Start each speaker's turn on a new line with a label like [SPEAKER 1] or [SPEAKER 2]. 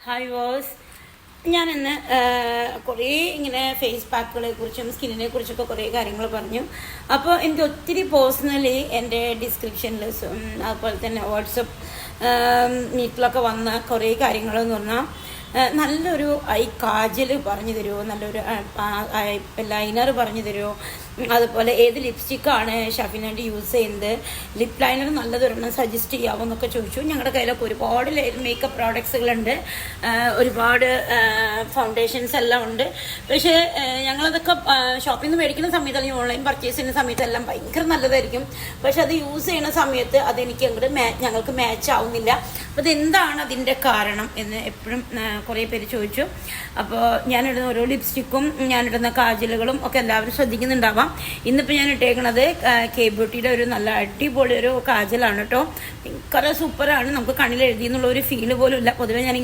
[SPEAKER 1] Hi was ഞാനിന്ന് കുറേ ഇങ്ങനെ ഫേസ് പാക്കുകളെ കുറിച്ചും സ്കിന്നിനെ കുറിച്ചൊക്കെ കുറേ കാര്യങ്ങൾ പറഞ്ഞു. അപ്പോൾ എനിക്ക് ഒത്തിരി പേഴ്സണലി എൻ്റെ ഡിസ്ക്രിപ്ഷനിൽ അതുപോലെ തന്നെ വാട്സപ്പ് മീറ്റിലൊക്കെ വന്ന കുറേ കാര്യങ്ങളെന്ന് പറഞ്ഞാൽ നല്ലൊരു ഐ കാജൽ പറഞ്ഞു തരുമോ, നല്ലൊരു ലൈനർ പറഞ്ഞു തരുമോ, അതുപോലെ ഏത് ലിപ്സ്റ്റിക്കാണ് ഷഫിനായിട്ട് യൂസ് ചെയ്യുന്നത്, ലിപ് ലൈനർ നല്ലതൊരെണ്ണം സജസ്റ്റ് ചെയ്യാമോ എന്നൊക്കെ ചോദിച്ചു. ഞങ്ങളുടെ കയ്യിലൊക്കെ ഒരുപാട് മേക്കപ്പ് പ്രോഡക്ട്സുകളുണ്ട്, ഒരുപാട് ഫൗണ്ടേഷൻസ് എല്ലാം ഉണ്ട്. പക്ഷേ ഞങ്ങളതൊക്കെ ഷോപ്പിൽ നിന്ന് മേടിക്കുന്ന സമയത്ത് അല്ലെങ്കിൽ ഓൺലൈൻ പർച്ചേസ് ചെയ്യുന്ന സമയത്തെല്ലാം ഭയങ്കര നല്ലതായിരിക്കും. പക്ഷെ അത് യൂസ് ചെയ്യുന്ന സമയത്ത് അതെനിക്ക് അങ്ങോട്ട് ഞങ്ങൾക്ക് മാച്ച് ആവുന്നില്ല. അപ്പോൾ അതെന്താണ് അതിൻ്റെ കാരണം എന്ന് എപ്പോഴും കുറേ പേര് ചോദിച്ചു. അപ്പോൾ ഞാനിടുന്ന ഓരോ ലിപ്സ്റ്റിക്കും ഞാനിടുന്ന കാജലുകളും ഒക്കെ എല്ലാവരും ശ്രദ്ധിക്കുന്നുണ്ടാവാം. ഇന്നിപ്പോൾ ഞാൻ ഇട്ടേക്കണത് കെ ബ്യൂട്ടിയുടെ ഒരു നല്ല അടിപൊളി ഒരു കാജലാണ് കേട്ടോ. ഭയങ്കര സൂപ്പറാണ്. നമുക്ക് കണ്ണിൽ എഴുതിയെന്നുള്ള ഒരു ഫീല് പോലും ഇല്ല. പൊതുവെ ഞാൻ